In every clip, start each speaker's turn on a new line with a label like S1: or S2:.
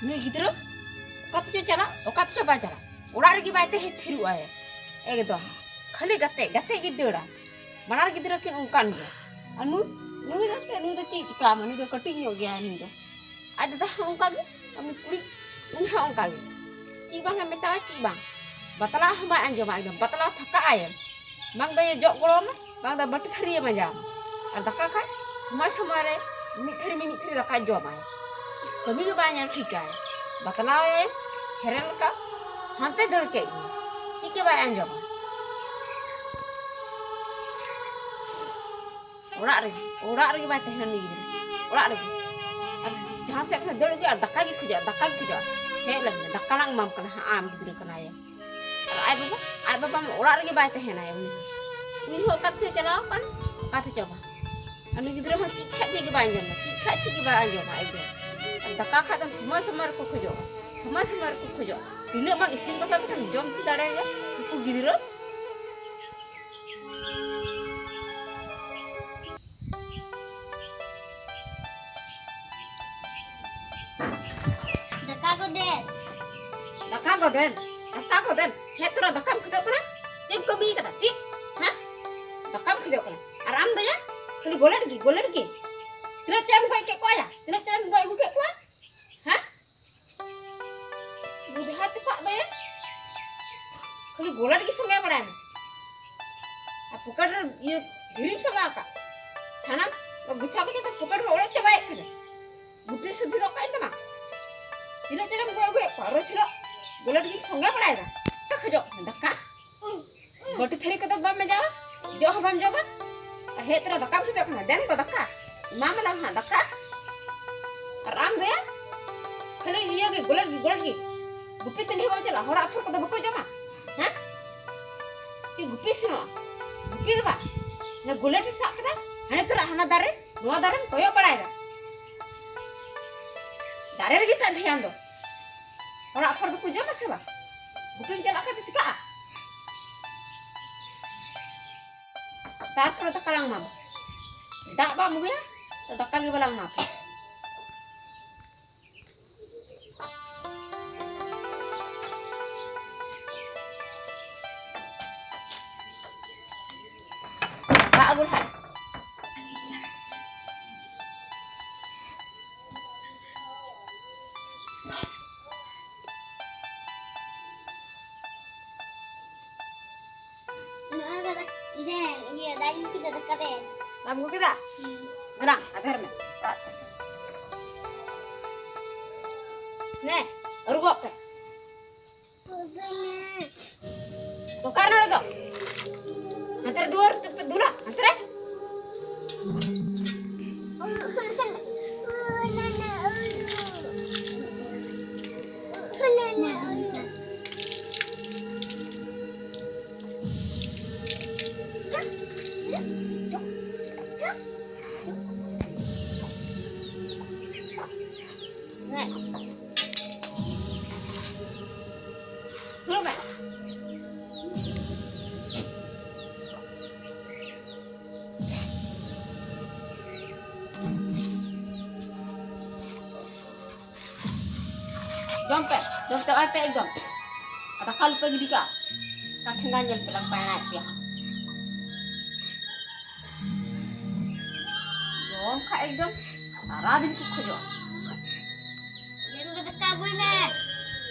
S1: नुई गिद्रो कत चला ओका तो बा चला ओड़ा रे बाय ते थिरु आय एकदम खाली गते गते गिदड़ा मानार गिद्रो किन उनकान गया अनु नुई दते नुई द चिका नुई द कटिंग हो गया नुई द आज दा उनका गे अनु कुड़ी नुई हा उनका गे ची बांग मेता ची बांग बतला हम अंजम एकदम बतला थका आय बांग द जो गोड़म बांग द बट थरी मजा और दका खा समय समय रे मिथरी दका जम आय कभी के बाय ठीक है बतला हेरल का हाथे दड़ के चिके बाय अंजम ओड़ा रे बाय तहन नी ओड़ा रे और जहां से अपना दड़ के दका के खुजा हे लगे दका लांग माम कना आम गिद्र कना ये और आय बाबा ओड़ा रे बाय तहन आय उनी हो कथे चलाओ कन काथे चबा अनु गिद्र हो चिक बाय अंजम चिक बाय अंजम एकदम दका खा तुम समय को खोजो तीन बाग इसिन बसा तुम जम ची दाड़े उनको गिद्र दका को देन हे तोरा दका खोजो कना चिक को बी कदा चिक हां दका खोजो कना आराम दया खाली गोलेट की तिना चम को के कोया तिना चम को के को हां बुधा चुका बे खाली गोलेट की संगे पड़ा है आ पुकड़ ये गिरिम सगा का छाना गुछा तो पुकड़ में ओड़े चबाए करे बुद्धि शुद्धि तो काई तमा तिना चम को पारो छिलो गोलेट की संगे पड़ा है तो खजो दका गोटी थरी को तो बम में जाओ जो हम जोबा हे तेरा दका भी तो देन को दका माम ला हां दका आराम दे खाली ये के गोलेट की गुप्पी तने हो चला होरा अफर को तो बको जमा हां ती गुप्पी सुनो गुप्पी दबा ने गोलेट सा कदा हने तोरा हना दारे नो दारे कोयो पड़ाएगा दारे रे गिता ध्यान दो और अफर बको जमा सेवा गुप्पी चला के चिका तार पर तो कलांग माम dak ba muya tatakan gi balang nape ba agul ha Lampu kita, gerang, agar nih. Nih, urut ke? Tukar nol itu. Antar dua, dua, antar. Jom tak apa jom. Ada kalau pergi dika, tak kenal pelang panas dia. Jom kak jom, arah di kuku jom. Dia tu dah cabut ni.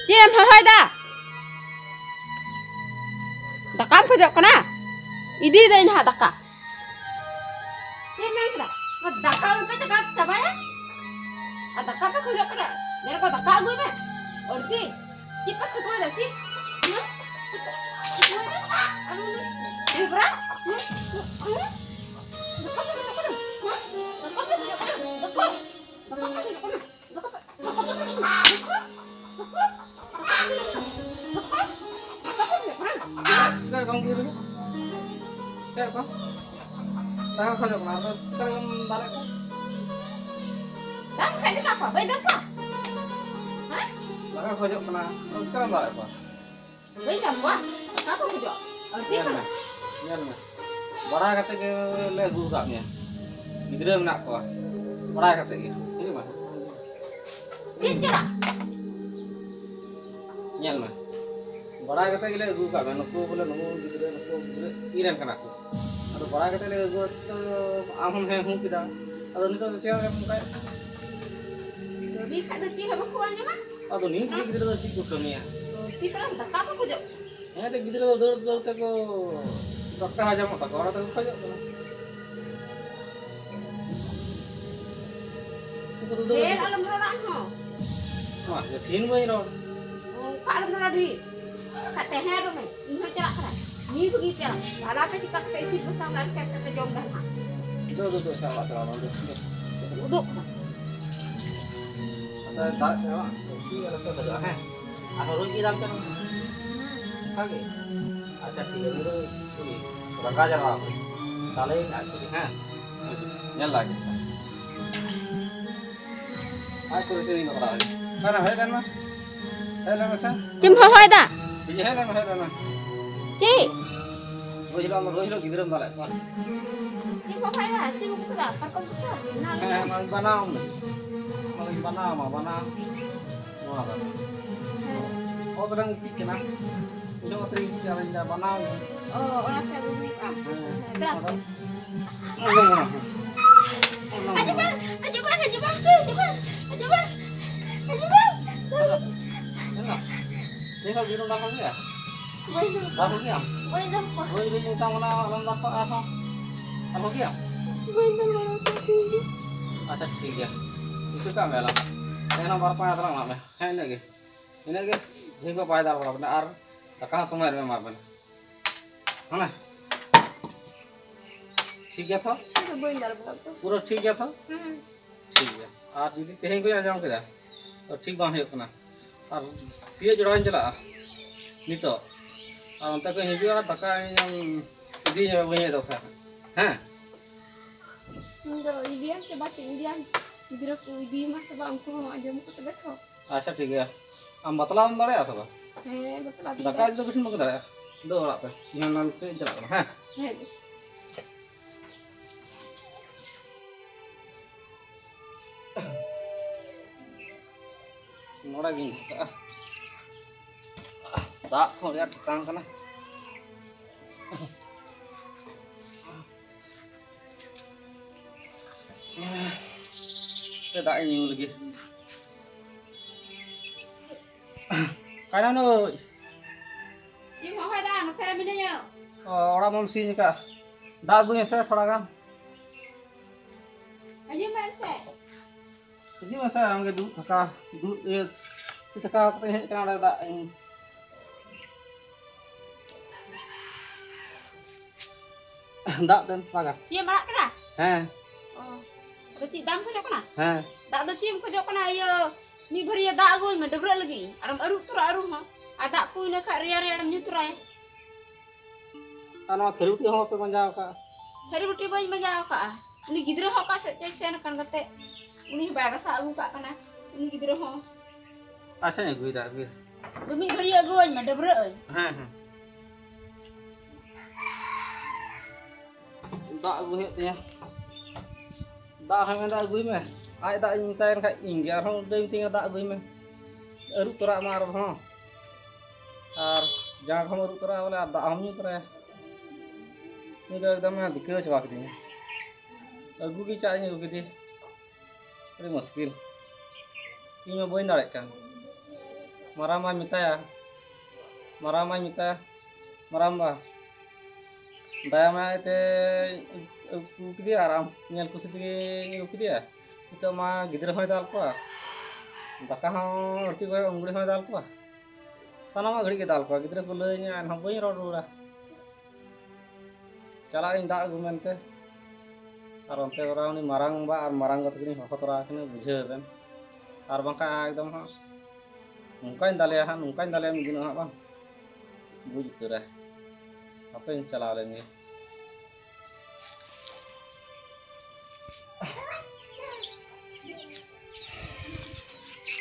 S1: Jom hai dah. Dakam kerja kena. Idi dah ini daka. Jom main dah. Daka umpet cakap cabai ya. Ada daka kerja kena. Dia kau daka gue ni. और जी चिपक खतवा दा chip हां अनु ये बरा
S2: Kakak khojok kena, sekarang mbak apa?
S1: Bejam wah, kakak khojok. Arti kan?
S2: Iya nih. Bara kata ke legu kaknya. Gidra nak kau. Bara kata ke. Ini mah.
S1: Dia cerah.
S2: nyal mah. Bara kata gila gu ka men ko bola no gidre ko iran kana ko. Ado bara kata le gu to amhum he hu kida. Ado nito se ya muka.
S1: Lebih kada sih apa kurangnya mah?
S2: Ado ni gidre do sik ko niya.
S1: Kita orang tak apa kok.
S2: Ya te gidre do dor te ko dokta aja mata ko ora te ko jo. Ko do.
S1: Alam orang no.
S2: Wah, ya tin boy ro.
S1: Oh, alam orang di. Kata hero men, ini cara kara. Ni begitu ya. Kalau apa sih kata isi pesan dan kata jom dah.
S2: Do salah terlalu do.
S1: Uduk.
S2: Ada tak ya. Ini ada tu dah ha. Aku rugi dalam kan. Kage. Ada tiga dulu ini. Kurang ajar apa. Kali aku ha. Nyal lagi. Aku sini nak berada. Mana hai kan mah? Hai lah masa.
S1: Cim hoy dah.
S2: Iya hai lah mah.
S1: Cik.
S2: Rohilo gidram dalai.
S1: Cim hoy dah. Cim begitu dah. Pakai komputer.
S2: Mang banau. Mang banau mah banau. Wah. Oh terang kena. Udah teri jalan jalan banau.
S1: Oh, orang saya beli ah. Berapa? Aja bang.
S2: Ini kalau biru dapat ya?
S1: Boleh
S2: Dapat ya?
S1: boleh dapat.
S2: Oh ini kita mana orang dapat apa? Dapat ya?
S1: Boleh dapat.
S2: अच्छा ठीक है itu kan bela saya nomor apa terang lah ini lagi jenggo pada apa benar takkan semua ini mah benar mana ठीक है था पूरा ठीक है था ठीक है आज यदि तेहे को आजाम केदा और ठीक बांग है कना और सीए जोड़ान चला नितो और अंत को हिजुआ दका इदी बने दो हैं
S1: Enggak, Indian coba ke Indian. Idra ku idi mas sebab angku aja muka tebeto.
S2: अच्छा ठीक है हम बतला हम दड़े आता बा
S1: Betul lagi.
S2: दका जो कुछ मग दड़े दो वाला पे यहाँ नाम से चला हैं नोड़ा गिन दा को यार काम करना cái đại nhiều lagi cái nào nữa
S1: Cim hoy dah, nak tera minanya.
S2: orang mau sih ni kak dah gue saya थोड़ा kan
S1: Aja macam.
S2: jadi masa yang ke du kakak du si kakak apa yang kan ada dah ini dah dan pagar
S1: Cim marak ke dah? Oh. Kecik dam ko jokna. Dak do cim ko jokna yo. Mi bari dak go me debra lagi. Aram aru tura aru ma. Ada ku ne ka ria ria dam nyutra ya.
S2: ano theruti ho pe manjao ka
S1: Sari buti boy maja ka. Uni gidro ho ka se sen kan kate. Uni ba ka sa agu ka kana. Uni gidro ho.
S2: acha ya gue dah gue
S1: Mi bari go me debra.
S2: dak gue ya dak hang dak gue me ai dak intain ka inggar ho deum ting dak gue me aru tora mar ho ar jang ho aru tora wala dak hom tora ini तो एकदम ना दिक्कत चबा के दिए अगू की चाहिए अगू की अरे मुश्किल इन में बोई दाड़े कान मारा मा मिताया माराम बा दया मा ते अगू की आराम नेल कुछ दिए अगू की तो मा गिदर होय दाल को दाका हो अड़ती को अंगुड़ी होय दाल को सानामा घड़ी के दाल को गिदर को लय ने हम बोई रोड रोड़ा चला इन दा अगू मेनते और अंते ओरा उनी मारांग बा और मारांग गत किनी हको तोरा किने बुझे बेन और बांका एकदम हा नुकाइन दाले हम दिन हा बा बुझ तोरा apa yang चला लेंगे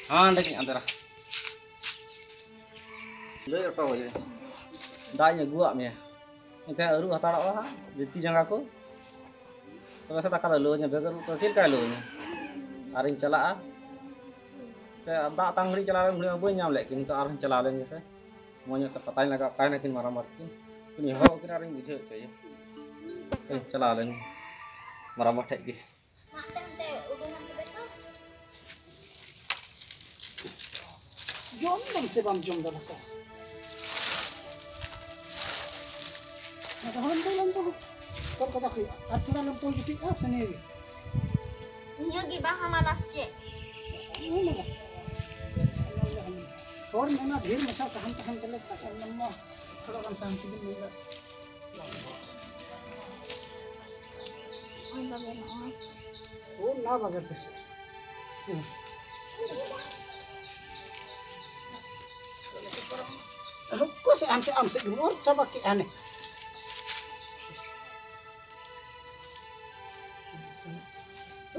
S2: हाँ देखिए अंदर ले ऑटो हो जाए दाई गुआ में इनते अरु हताड़ा हा जति जंगा को तो वैसे तक लो ने बेगर तो चिर का लो ने आर इन चला दा तंग घड़ी चला लेन घड़ी बई नाम लेकिन तो आर चला लेन जैसे मोज तो पता लगा काय ना किन मारा मार किन हो किन आर बुझे चाहिए चला लेन मारा मार ठेक की
S3: जोम दम से बम जोम दल का ना हम बोलन तो कता की अतुरा न तो जुटी आ सने
S1: Niya giba hamalas ke.
S3: और मैंने ढेर मचा सहन तहन कर लेता है लम्बा थोड़ा कम सहन की दिन मिला वो ना बगैर से रुको से आम से और चबक के आने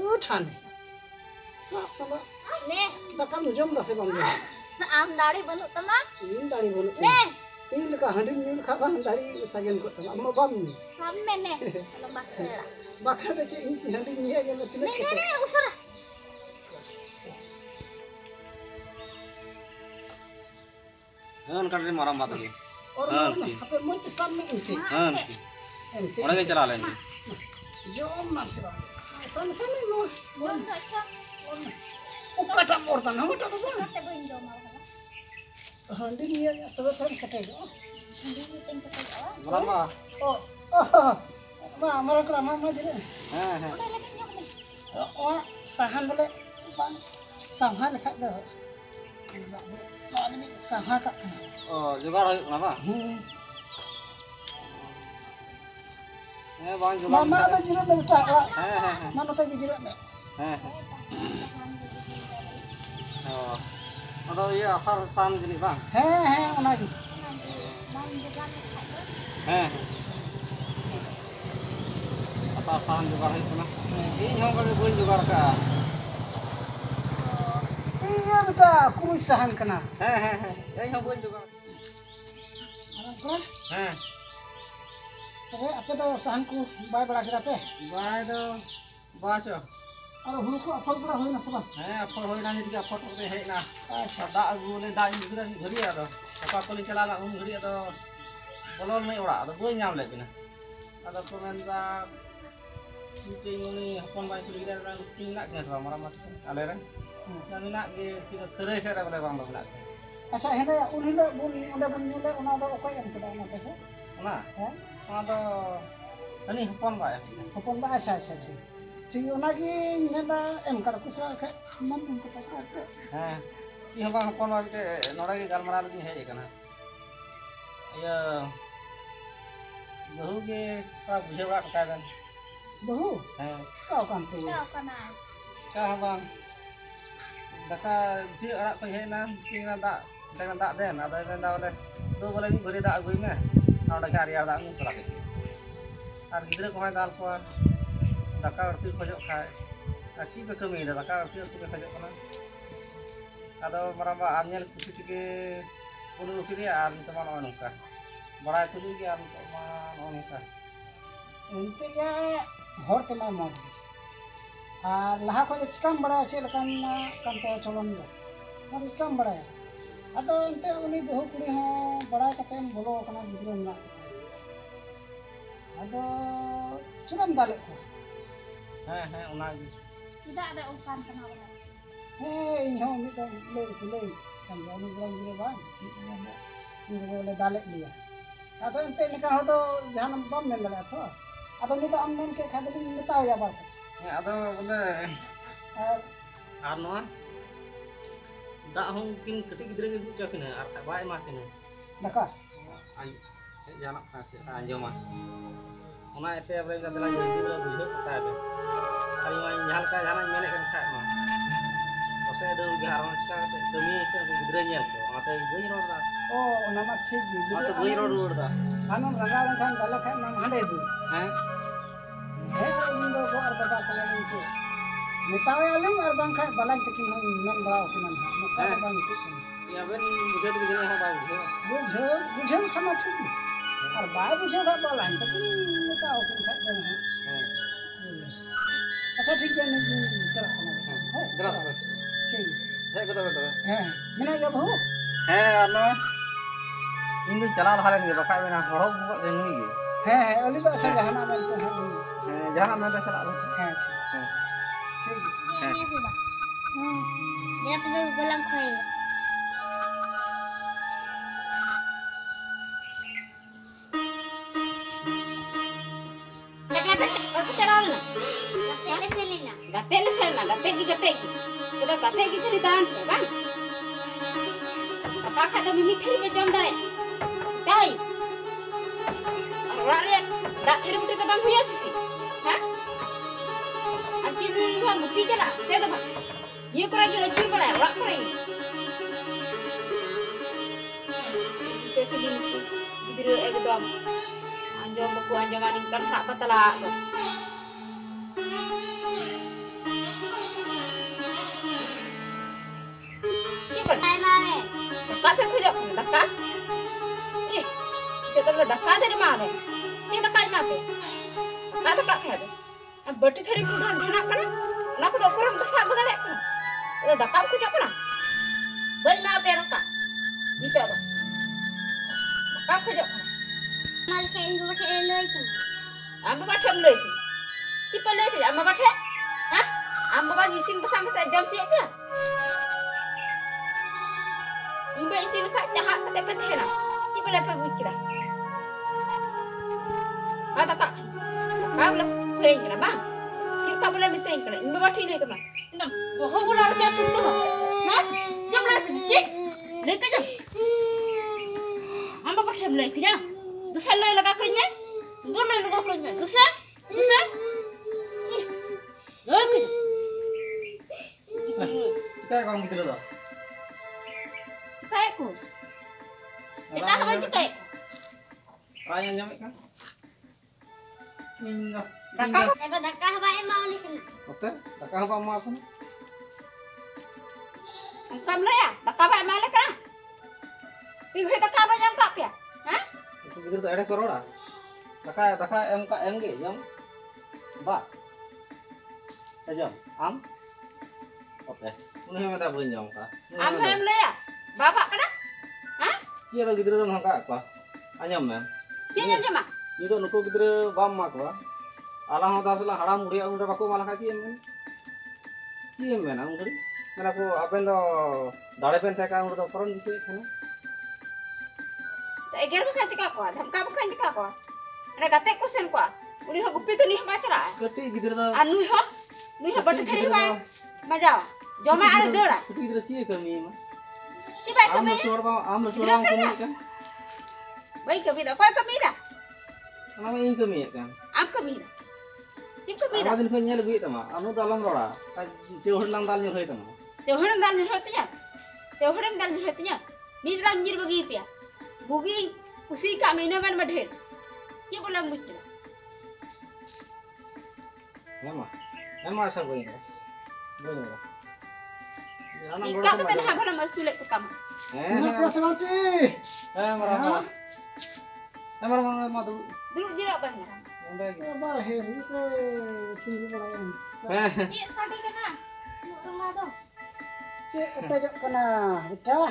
S3: उठाने साफ sama
S1: Nih,
S3: dakam jom da se bang
S1: am dari banut tama.
S3: ini dari bolu
S1: Nih,
S3: ini leka hadir ni leka bang dari sajen ko tama amma bam ni
S1: samme nih. Kalau bakal.
S3: bakal da ce ini hadir ni ya ga tilak
S1: Nih, usara.
S2: हन कर मारा मात की
S3: और apa mau ke samme inti
S2: हन
S3: inti
S2: ओड़ा के चला लेन
S3: jom nam se bang samme samme mo
S1: Bom tak cak.
S3: ukata morta na mata to bang
S1: Kata boin do mal.
S3: hadir ni ya to kan kata jo
S1: Andi ting kata awak.
S2: मारा मा
S3: oh ma amara kra ma ma jere
S2: हां हां
S1: Udah lagi nyok nih.
S3: oh sahan bole bang sahan lekha do ini saha ka
S2: ओ जुगाड़ हो ना बा ए बांग जुगाड़
S3: mama ada jira da ta
S2: हां हां
S3: mana ta jira da
S2: हां ओ अदो ये आसार सान जनी बा
S3: he ona gi
S1: Main juga
S2: हां आसार सान जुगाड़ है ना इन हो कर बोल जुगाड़ का
S3: iya beta kuruj sahan kana
S2: हां हां हां ए हो बोल जुगाड़
S3: aram kra
S2: हां
S3: tebe ape to sahan ku bai bada kira pe
S2: बाय दो बाचो
S3: aro huru ko afal bada hoina saba
S2: हां अफर होइना नि के अफर तो हे ना
S3: acha
S2: दा अगु ले दा इन गुदा घरी आ दो पका कोली चला ला उन घरी दो बोलन नहीं ओड़ा दो बोई नाम ले बिना अदा को मेनदा Mungkin ini hapon baik kulit dan orang nak ke sama ramah aleran. Dan nak ke tidak keras ada boleh bang nak.
S3: acha hene unhila bun unda bun nyule ona do ko yang kada ona pe
S2: Nah,
S3: ha
S2: ada ini hapon baik.
S3: hopon ba acha acha ji ona gi nyela em kar ku sra ka man em ko ta ka
S2: Ini bang hapon baik ke nora ke galmara lagi है ये करना. Ya, bahu ke apa bujuk orang kan?
S3: bahu kau kan pe
S1: Kau kana.
S2: Kah bang. Daka si orang tu है ना, tinggal dak dengan dak den, ada benda boleh, dua boleh ni beri dak gue meh. Kalau dak cari dak ni terlalu. Ar gidra ko dal ko daka arti khojok khai. Aki be kami dah daka arti be khojok kana. Ado maramba anyel kusi ke punu kiri ar teman orang ka. Bada tu juga ar teman orang ka.
S3: ente ya hor te ma mo laha ko chikam bada che lekan kan te cholon do har chikam bada ado ente uni bahu kuri ho bada katem bolo kana gidro na ado chikam dale ko
S2: Una lagi.
S1: Tidak ada urusan kenapa.
S3: ini ho mi do le kan do ni bro gidro ba ni bole dale dia ado ente lekan ho do jahan bam men dale tho ado ni do am men ke khade ni metao ya ba
S2: Ada boleh. Ar noa. Dak hong kin ketik gidra ke buka kena ar tak baik mah kena.
S3: daka
S2: Jalan kasih anjom mah. Ona ete boleh dah jalan jadi boleh bujuk kata ada. Kali main jalan ka jalan menek kan kak mah. Pasal ada ugi haron sekarang demi se gidra nyel ko. Ate gue ror dah.
S3: oh ona ma thik gi
S2: Ate gue ror dah.
S3: anam raga kan dale kan nam hande du
S2: Hah?
S3: indo ko ar bata kala ni se metawe aling ar bang khai balai tekin hong men brao kiman ha meta bang tik
S2: Ya ben bujuk di sini ha bagus.
S3: bujhe khama thik ar ba bujhe ba balai tekin metaw kin khai ben ha acha thik ya ni chara khama hai
S2: Jelas.
S3: ठीक
S2: Hei kata betul.
S3: Mana ya bahu?
S2: Ano? Ini jalan hal ini bakal mana horok buat ini gitu.
S3: Oli tu acha jahan aman tu hari.
S2: Jangan mana salah lu.
S3: Cik.
S4: Ini sih bang. Dia tu gulam koi.
S1: Aku cara mana?
S4: Gate selena.
S1: Gate le selna, gate ki. Kita gate ki kiri taran ke, bang. Apa kata mimi thiri pe jom dare? Dai. Orang re dak thiri utte ta bang huya sisi. Ha? Ajir ni bang gupi chala, se da bang. Ye kora ki ajir bada, orak kora ini. Kita thiri ni gidra ekdom. Anjom buku anjaman ingkar tak patala tu. Cipan.
S4: Hai mare.
S1: Daka pe khujak daka. Kita tu daka dari mana? Kita daka mana pe? Daka kaya. Ab bati thari kudan jona kana. Nak tu okuran kesal aku dah lekana. Kita daka khujak kana. Bal mana pe daka? Kita tu. Daka khujak kana.
S4: Mal ke ibu ke eloi tu.
S1: Amba batham lei. Cipan lei pe amba bathe. Ha? Amba bagi isin pasang kita jam cik pe. Imba isin kat jahat kata petena. Cipa lepas bukira. Kata kak. Kau boleh sayang kena bang. Kita boleh minta kena. Imba bathi le kena. Nam, bohong gula raja tu tu. Ha? Jam le cik. Le ke jam. Amba bathi le ke jam. Dusal le laga kau ni. Dul le laga kau ni. Dusal. Le ke jam.
S2: Cakap kau gitu loh.
S1: Cikai aku. Cakap apa cikai?
S2: Raya nyamik kan? Ini
S1: Daka
S4: Dapat dakah bae mau ni kan.
S2: Oke, takkan apa mau aku?
S1: Engkau le ya. Daka ba mana kana? Tiga daka ba jam kap ya? Ha?
S2: Itu gitu tuh ada korora. Taka MKM ge jam. Ba. Jam. Am. Oke. Ini minta bunjang ka.
S1: Am hem le ya. Bapa kana? Ha?
S2: Iya lagi gitu tuh mangka apa? Anyam mem.
S1: Tiada jama.
S2: Itu nuku gitu bam mak ba. Alang hoda sala haram muri aku udah baku malah kasih men. Cie men aku tadi. Mana aku apa endo dale pen teka udah koron bisa kan.
S1: Eger bukan cakap kau, dhamka bukan cakap kau. Ada kata kau sen kau. Uli ho gupi tu ni macam lah.
S2: Keti gitu tuh.
S1: Anu ho batu theri mai. Majau. Joma ada dora.
S2: Keti gitu cie kami mah.
S1: Coba
S2: Am
S1: kami.
S2: suara kami kan.
S1: Baik kami dah. Kau kami dah.
S2: Nama ini kami kan.
S1: Am kami dah. Cip kami dah.
S2: Amadin punya lagi itu mah. Anu dalam rora. Jauh lang dalam nyuruh itu mah.
S1: Jauhran dal nyuruhnya. Jauhran dal nyuruhnya. Ni dalam nyir bagi pia. Bugi usi kami ni mana madhir. Cip bolam bucin.
S2: Emang asal gue ini.
S1: Jika kita dah habis masulik ke kamu.
S3: Apa selati?
S2: Marah tuh.
S1: Dulu jirak banyak.
S3: Apa hari ke tinggi berayan?
S4: Cik sadi kena. Rumah tu.
S3: Cik apa jok kena? Betul.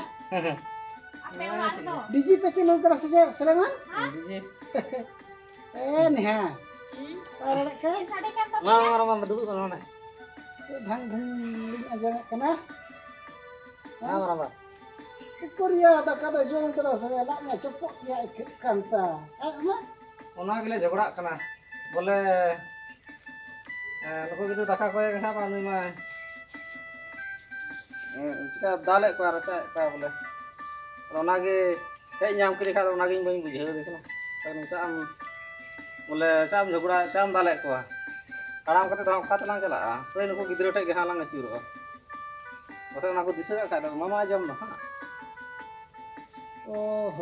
S4: Apa orang tu?
S3: Diji pecah nol terasa cik Sulaiman? Nih ha. Orang ke?
S4: Cik sadi kan tu.
S2: Marah dulu kan mana?
S3: Cik dhang aja kena.
S2: Marah.
S3: Korea ada kata jual terasa anaknya cepok ya ikut kanta. Apa?
S2: Ona gile jogड़ा kana. Bole nuko gitu daka ko ka pa nu ma. Chika dale ko rasa ka bole. Ona ge hej nyam kiri kha ona ge bain bujhe dekna. Tan sam bole sam jogड़ा sam dale ko. Karam kate dam khat lang chala. Sei nuko gidro te ge halang achuro. Bose ona ko disa ka da mama jam na.
S3: Oh,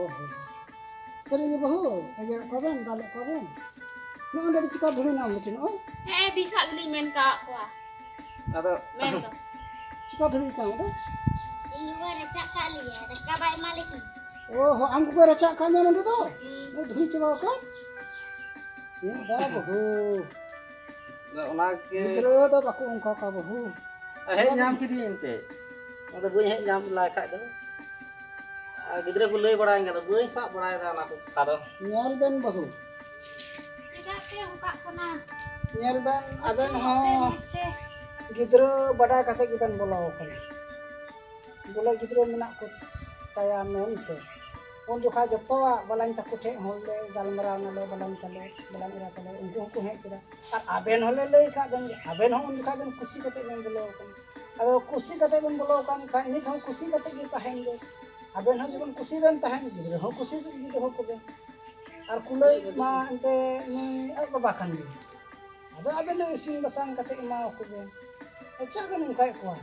S3: sering bahu, ajar kawan, dalek kawan. Nak ada cakap dulu nama macam oh,
S1: Bisa geli main kak kau.
S2: Ada
S1: Main tu.
S3: cakap dulu kamu tu.
S4: Ini gua recak kali ya. Dakah bae malik.
S3: Oh, aku beracak kami nanti tu. Dulu cakap kan? Ya, dah bahu.
S2: ona ge
S3: Terus tu aku engkau kau bahu.
S2: hej nyam kiri ente. ᱟᱫᱚ ᱵᱟᱹᱧ ᱦᱮᱡ ᱧᱟᱢ ᱞᱟᱭ ᱠᱷᱟᱡ ᱫᱚ ᱜᱤᱫᱽᱨᱟᱹ ᱠᱚ ᱞᱟᱹᱭ ᱵᱟᱲᱟᱭ ᱠᱟᱫᱟ ᱵᱟᱹᱧ ᱥᱟᱵ ᱵᱟᱲᱟᱭᱮᱫᱟ ᱚᱱᱟ ᱠᱚ ᱠᱟᱛᱷᱟ ᱫᱚ
S3: nyel ben bahu nyel ben aben ho gidro badai kate giban bolo kana bola gidro menak ko taya mente on jokha jotoa balain taku the holle galmara nale balain tale balain ira tale unku ko he kida ar aben holle lei ka ben aben ho on jokha ben kusi kate ben bolo kana ado kusi kate ben bolo kan ka nit ho kusi kate gi tahen ge aben ho jokon kusi ben tahen gidro ho kusi gidro ho ko ben ar kulai ma ante ni ay babakan gi ado aben do isin basang kate ma ko ben acha ben kai ko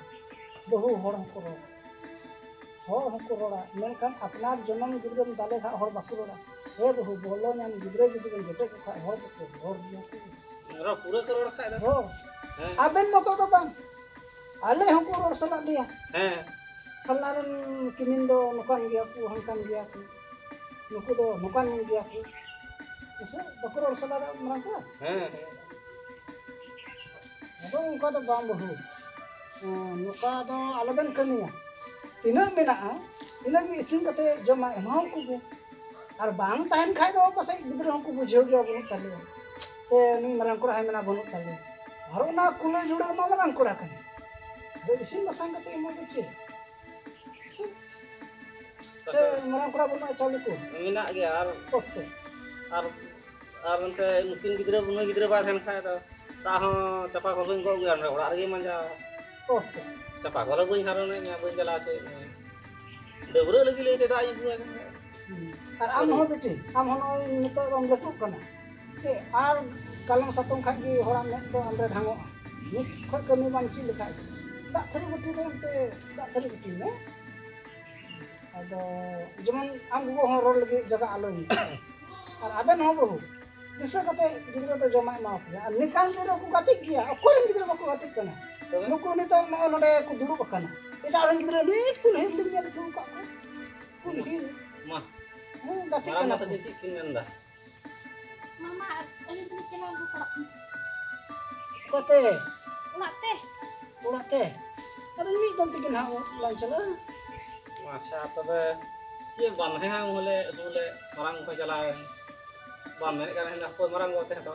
S3: bahu hor ko ro hor ko roda menkan apnar janam gidro dale kha hor baku roda he bahu bolo nyam gidro gidro gete kha hor ko hor dia ko
S2: ro pura ko rod kha da
S3: ho aben moto to bang ale hoko rod sala dia kalaran kimin do nukan dia ku hangkan dia ku nuku do nukan dia ku ese baku rod sala da marang ko ado uka do bang bahu nuka do alaben kamiya tina mena ina gi isin kate joma emau ku be ar bang tahen khai do pasai gidro ko bujheu gya bunu tale se ni marang ko hai mena bunu tale ar ona kule juda ma marang ko kan do isin basang kate emo che se marang ko bunu chawli ko
S2: menak ge ar
S3: oke
S2: ar ante nukin gidra ba then khai do ta ho chapa ko go ge an ora ge manja
S3: oke
S2: chapa ko bain harone nya bain jala che debro lagi le te da ibu
S3: ar am ho beti am ho nito rom letuk kana se ar kalang satong kha gi horam net to amre dhango nit khoi kami banchi lekai dak thari beti do te dak thari beti me ado jeman am go ho rol lagi jaga aloi ar aben ho bohu disa kate gidro to joma ma ar nikan gidro ko gatik gya okorin gidro ko gatik kana nuku nito no node ko duruk kana eta orang gidro nit kul hir lingnya du ka kul hir
S2: mah
S3: gatik
S2: marang
S3: kana
S2: mata cikin anda
S4: Mama, alin tu celang ko kalak.
S3: kote
S4: Ulat teh.
S3: te ada ni tom tikin ha lanchala
S2: अच्छा तबे ये बन है होले दुले मरंग को चला बन मेरे का है को मरंग होते हैं तो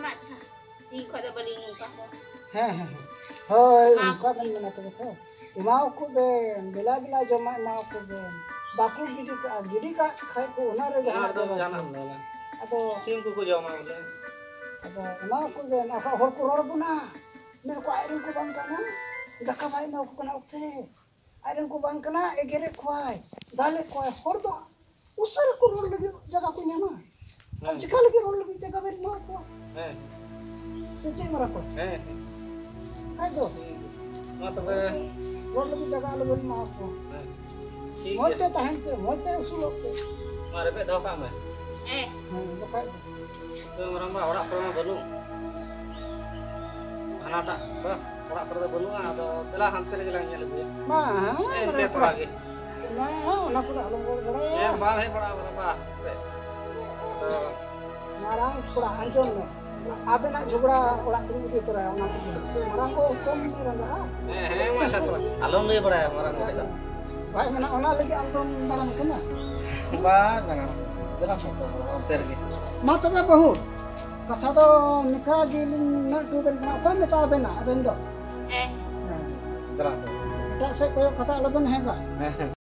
S1: macha ti ko da bali nuka ko
S3: he hoy unka kan mena to to imau ko ben bila bila joma imau ko ben baku gidi ka khai ko na re
S2: यार तो
S3: jana
S2: जाना हम
S3: ado
S2: SIM को जमा बोले
S3: ado imau ko ben aka hor ko ror buna men ko airin ko bang kana daka bai mau ko kana uktere airin ko bang kana egere kwai dale kwai hor do usar ko ror lagi jaga ko nyama jika lagi ror lagi jaga ben mau ko sece mara ko ayo
S2: ना तबे
S3: ror lagi jaga lagi mau ko
S2: ठीक है
S3: moite tahan pe moite sulok pe
S2: मारे पे धोखा में
S3: bakai
S2: तो मरंग बा ओड़ा पर बनु अनाटा बा ओड़ा पर बनु आदो तेला हंते रे lang nyel gue
S3: ma
S2: ente to lagi
S3: na ona ko alo bora
S2: ya ba he bड़ा ba तो
S3: marang pura anjon me abe na jogda ola tin di tora ona ko marang ko kom ranga
S2: he masa to alon le bड़ा मरंग का
S3: bai mana ona lagi anton dalam kana
S2: ba jangan dalam foto ter ge
S3: ma tobe bahu katha do nikah gilin na tu ben na pa meta bena aben do
S2: dalam
S3: tak se ko katha loben he ga